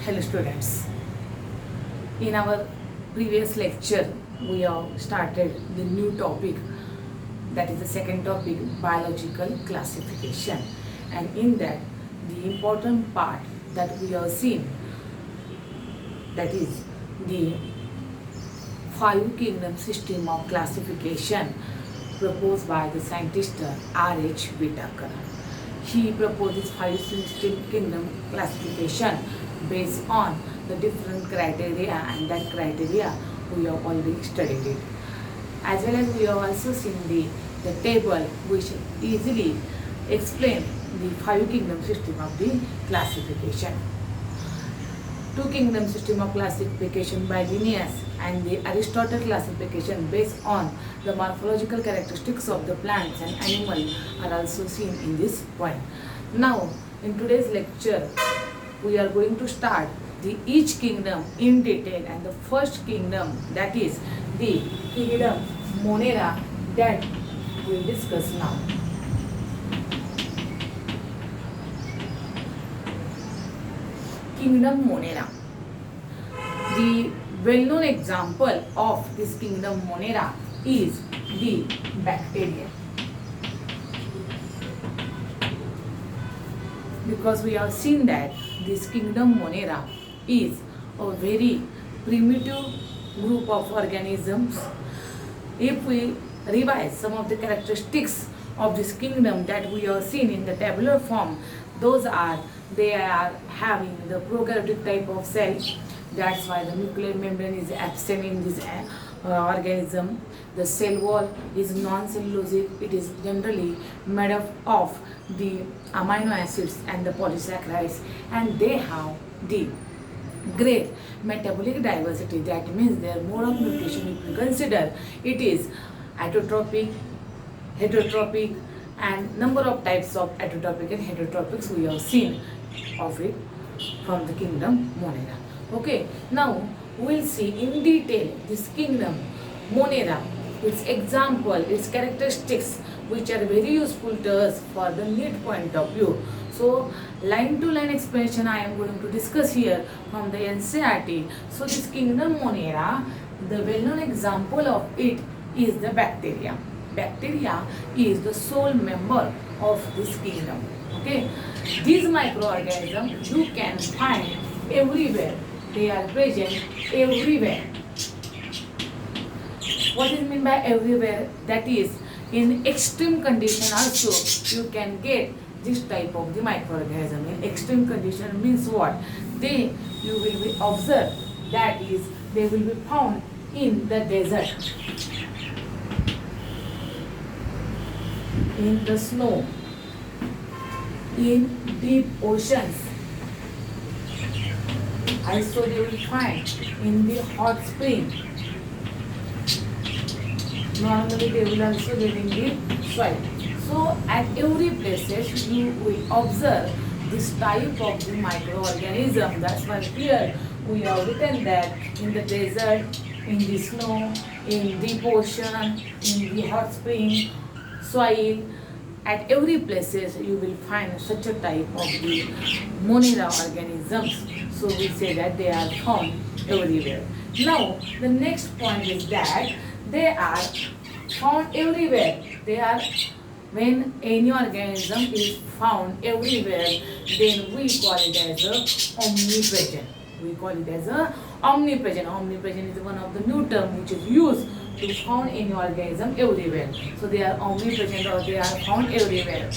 Hello students. In our previous lecture, we have started the new topic, that is the second topic, biological classification. And in that, the important part that we have seen, that is the five kingdom system of classification proposed by the scientist R.H. Whitaker. He proposes five system kingdom classification based on the different criteria, and that criteria we have already studied it. As well as we have also seen the table which easily explain the five kingdom system of the classification. Two kingdom system of classification by Linnaeus and the Aristotle classification based on the morphological characteristics of the plants and animal are also seen in this point. Now, in today's lecture, we are going to start the each kingdom in detail, and the first kingdom, that is the kingdom Monera, that we will discuss now. Kingdom Monera. The well-known example of this kingdom Monera is the bacteria. Because we have seen that this kingdom Monera is a very primitive group of organisms. If we revise some of the characteristics of this kingdom that we have seen in the tabular form, they are having the prokaryotic type of cell. That's why the nuclear membrane is absent in this organism. The cell wall is non-cellulosic. It is generally made up of the amino acids and the polysaccharides, and they have the great metabolic diversity. That means their mode of nutrition, if you consider, it is autotrophic, heterotrophic, and number of types of autotrophic and heterotropics we have seen of it from the kingdom Monera. Okay, now we'll see in detail this kingdom Monera, its example, its characteristics, which are very useful to us for the need point of view. So, line to line explanation I am going to discuss here from the NCERT. So, this kingdom Monera, the well-known example of it is the bacteria. Bacteria is the sole member of this kingdom. Okay, these microorganisms you can find everywhere. They are present everywhere. What is meant by everywhere? That is, in extreme condition also you can get this type of the microorganism. In extreme condition means what? You will be observed, that is, they will be found in the desert, in the snow, in deep oceans. Also they will find in the hot spring. Normally they will also get in the soil. So at every places you will observe this type of the microorganism. That's why here we have written that in the desert, in the snow, in deep ocean, in the hot spring, soil, at every places you will find such a type of the Monera organisms. So we say that they are found everywhere. Now the next point is that they are found everywhere. They are, when any organism is found everywhere, then we call it as a omnipresent. We call it as a omnipresent. Omnipresent is one of the new term which is used to found any organism everywhere. So they are omnipresent, or they are found everywhere.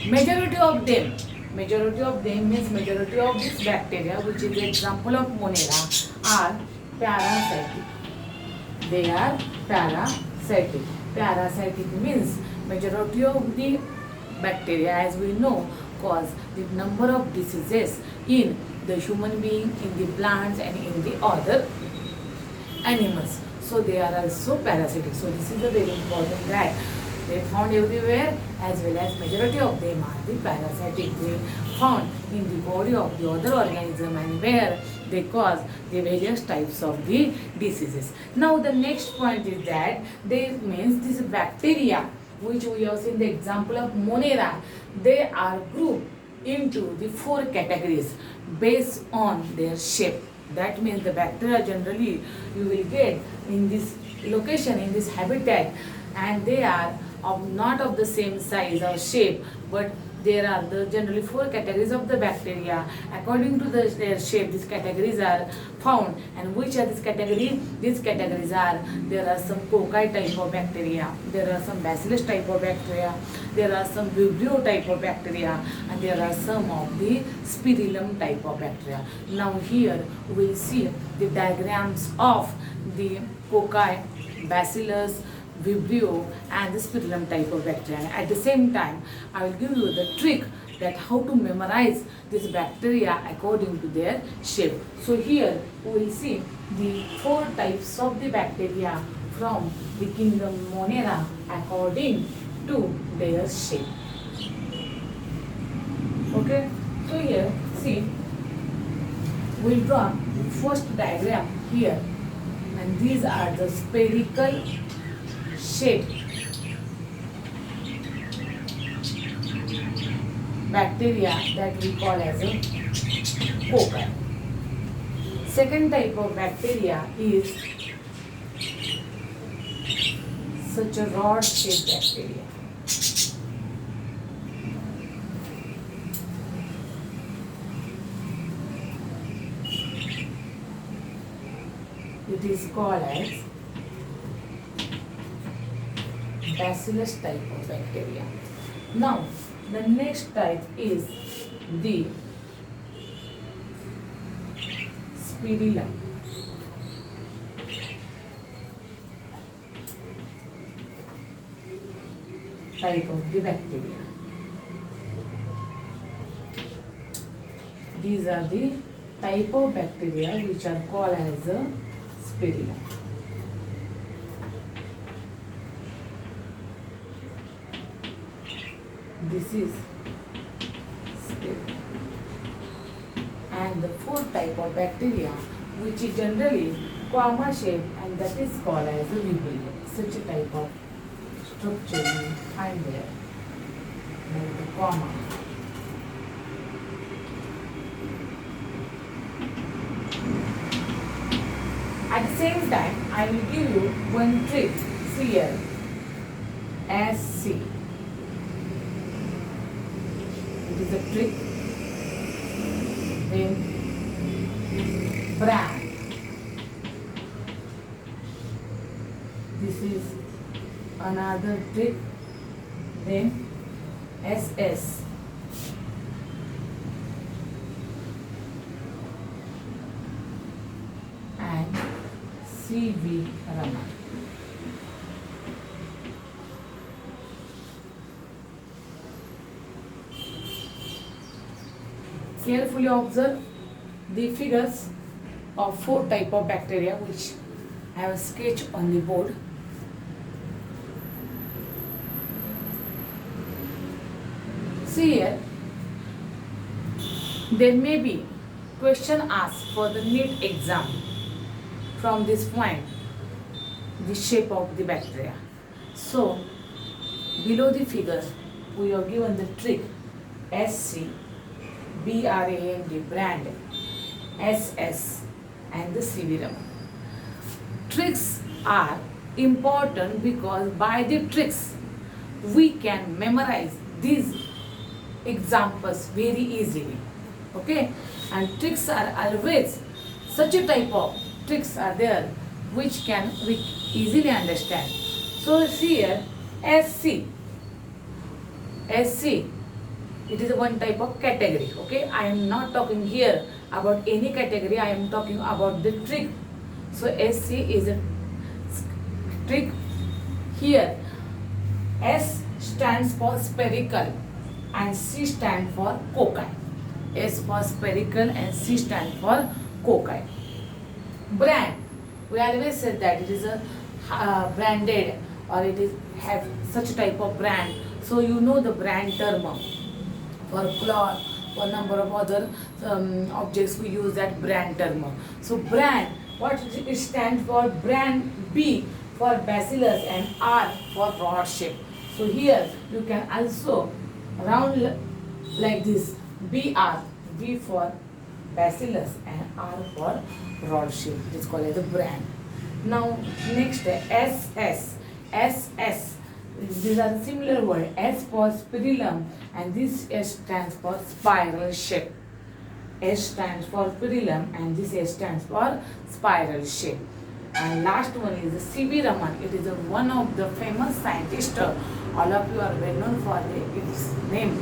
Majority of them means majority of this bacteria, which is the example of Monera, are parasitic. They are parasitic. Parasitic means majority of the bacteria, as we know, cause the number of diseases in the human being, in the plants, and in the other animals. So they are also parasitic. So this is a very important that they found everywhere, as well as majority of them are the parasitic. They found in the body of the other organism, and where they cause the various types of the diseases. Now the next point is that they means this bacteria, which we have seen the example of Monera, they are grouped into the four categories based on their shape. That means the bacteria generally you will get in this location, in this habitat, and they are not of the same size or shape, but there are the generally four categories of the bacteria. According to their shape, these categories are found. And which are these categories? These categories are, there are some cocci type of bacteria, there are some bacillus type of bacteria, there are some vibrio type of bacteria, and there are some of the spirillum type of bacteria. Now here we will see the diagrams of the cocci, bacillus, vibrio and the spirillum type of bacteria. At the same time, I will give you the trick that how to memorize this bacteria according to their shape. So here we will see the four types of the bacteria from the kingdom Monera according to their shape. Okay, so here see, we will draw the first diagram here, and these are the spherical shape bacteria that we call as a cocci. Second type of bacteria is such a rod shaped bacteria. It is called as bacillus type of bacteria. Now, the next type is the spirilla. Type of the bacteria. These are the type of bacteria which are called as a spirilla. This is spirilla. And the fourth type of bacteria which is generally comma shaped, and that is called as a vibrio. Such a type of structure you find there, like the comma. At the same time, I will give you one trick. See here, SC. It is a trick. Then brand. This is another trick. Then SS. And CV Raman. Carefully observe the figures of four type of bacteria which I have sketched on the board. See here, there may be question asked for the NEET exam from this point, the shape of the bacteria. So, below the figure, we have given the trick SC, BRAND, brand, SS, and the CVRM. Tricks are important because by the tricks, we can memorize these examples very easily. Okay, and tricks are always such a type of tricks are there which can we easily understand. So see here, SC, it is one type of category. Okay, I am not talking here about any category, I am talking about the trick. So SC is a trick. Here S stands for spherical and C stands for cocci. S for spherical and C stands for cocci. Brand, we always said that it is a branded, or it is have such type of brand. So you know the brand term for cloth, for number of other objects we use that brand term. So brand, what it stands for? Brand. B for bacillus and R for rod shape. So here you can also round like this, BR, B for Bacillus and R for rod shape. It is called as a brand. Now next SS. These are similar word. S for spirillum and this S stands for spiral shape. S stands for spirillum and this S stands for spiral shape. And last one is C.V. Raman. It is one of the famous scientists. All of you are well known for its name,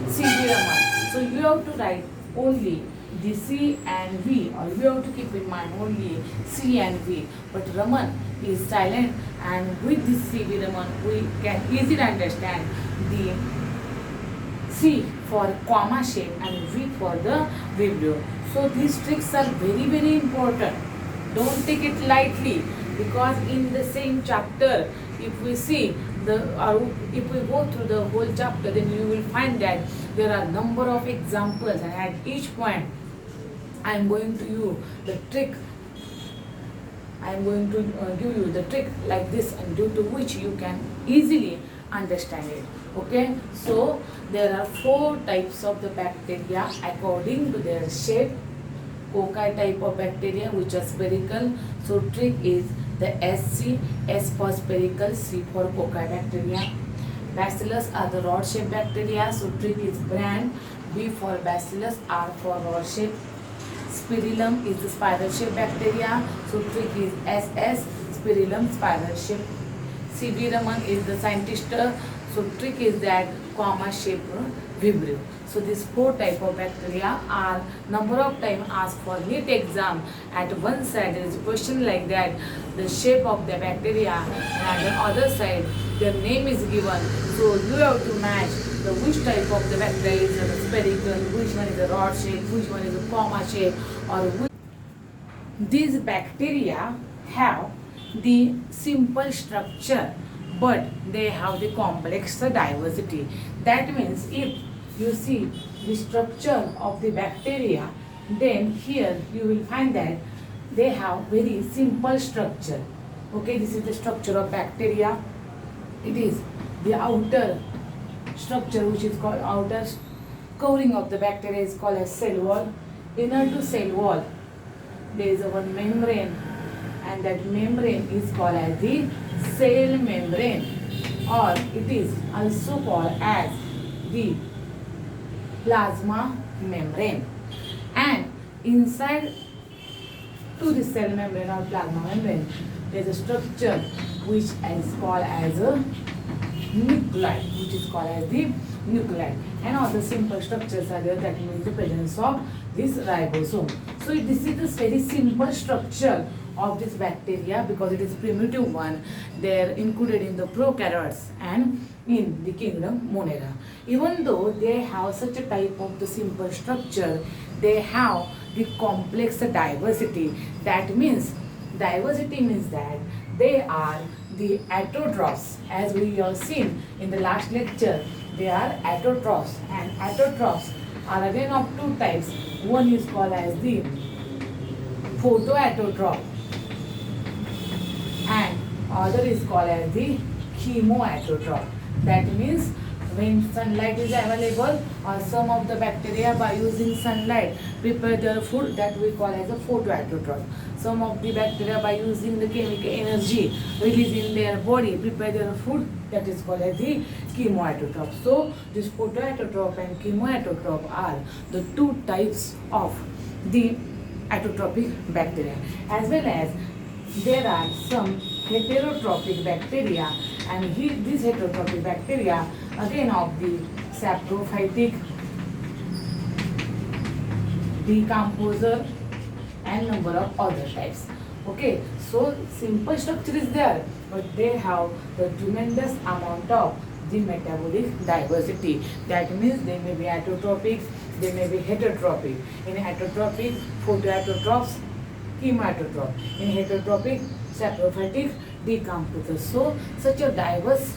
C.V. Raman. So you have to write only the C and V, or you have to keep in mind only C and V. But Raman is silent, and with this C.V. Raman we can easily understand the C for comma shape and V for the vibrio. So these tricks are very very important. Don't take it lightly, because in the same chapter, if we see if we go through the whole chapter, then you will find that there are number of examples, and at each point I am going to you the trick. I am going to give you the trick like this, and due to which you can easily understand it. Okay, so there are 4 types of the bacteria according to their shape. Cocci type of bacteria which are spherical. So trick is the SC, S for spherical, C for cocci bacteria. Bacillus are the rod shaped bacteria. So trick is brand, B for bacillus, R for rod shape. Spirillum is the spiral shaped bacteria. So trick is SS, spirillum, spiral shape. C.V. Raman is the scientist. So trick is that comma shaped vibrio. So these 4 type of bacteria are number of time asked for NEET exam. At one side there is a question like that, the shape of the bacteria, and at the other side their name is given. So you have to match the which type of the bacteria is a spherical, which one is a rod shape, which one is a comma shape, or which. These bacteria have the simple structure, but they have the complex diversity. That means if you see the structure of the bacteria, then here you will find that they have very simple structure. Okay, this is the structure of bacteria. It is the outer structure, which is called outer covering of the bacteria, is called as cell wall. Inner to cell wall there is one membrane, and that membrane is called as the cell membrane, or it is also called as the plasma membrane. And inside to the cell membrane or plasma membrane there is a structure which is called as a nuclei, which is called as the nuclei. And all the simple structures are there, that means the presence of this ribosome. So this is the very simple structure of this bacteria, because it is primitive one. They are included in the prokaryotes and in the kingdom Monera. Even though they have such a type of the simple structure, they have the complex diversity. That means diversity means that they are the autotrophs, as we have seen in the last lecture. They are autotrophs, and autotrophs are again of 2 types. One is called as the photoautotroph, and other is called as the chemoautotroph. That means when sunlight is available, or some of the bacteria by using sunlight prepare their food, that we call as a photoautotroph. Some of the bacteria by using the chemical energy released in their body prepare their food, that is called as the chemoautotroph. So this photoautotroph and chemoautotroph are the 2 types of the autotrophic bacteria. As well as there are some heterotrophic bacteria, and these heterotrophic bacteria again of the saprophytic, decomposer, and number of other types. Okay, so simple structure is there, but they have the tremendous amount of the metabolic diversity. That means they may be autotrophic, they may be heterotrophic. In heterotrophic, photoautotrophs, chemoautotroph. In heterotrophic, saprophytic, decomposer. So such a diverse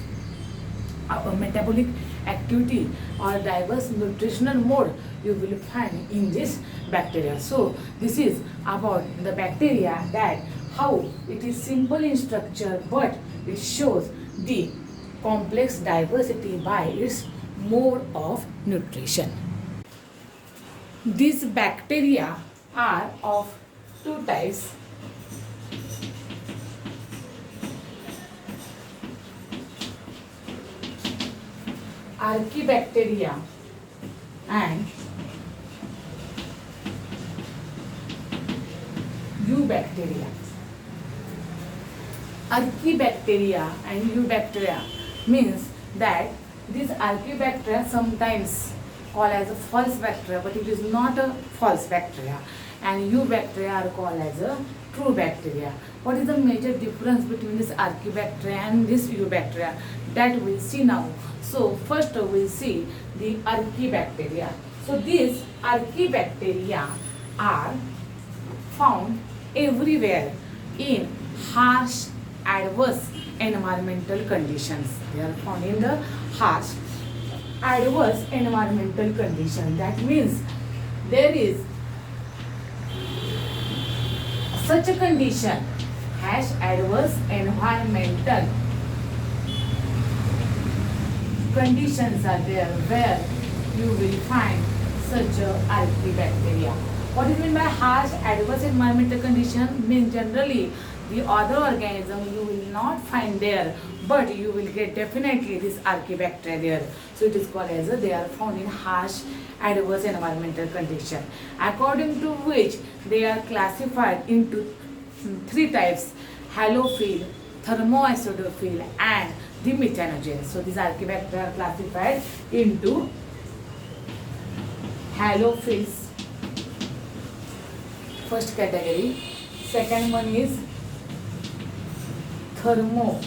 metabolic activity or diverse nutritional mode you will find in this bacteria. So this is about the bacteria, that how it is simple in structure, but it shows the complex diversity by its mode of nutrition. These bacteria are of two types. Archaebacteria and Eubacteria. Archaebacteria and Eubacteria means that these archaebacteria sometimes called as a false bacteria, but it is not a false bacteria, and Eubacteria are called as a true bacteria. What is the major difference between this archaebacteria and this Eubacteria? That we'll see now. So first we'll see the archaebacteria. So these archaebacteria are found everywhere in harsh adverse environmental conditions. They are found in the harsh adverse environmental conditions. That means there is such a condition, harsh adverse environmental conditions are there where you will find such a archaebacteria. What is meant by harsh adverse environmental condition? Means generally the other organism you will not find there, but you will get definitely this archaebacteria there. So it is called as they are found in harsh adverse environmental condition, according to which they are classified into three types: halophile, thermoacidophile and the methanogen. So these archaebacteria are classified into halophiles, first category. Second one is thermophile.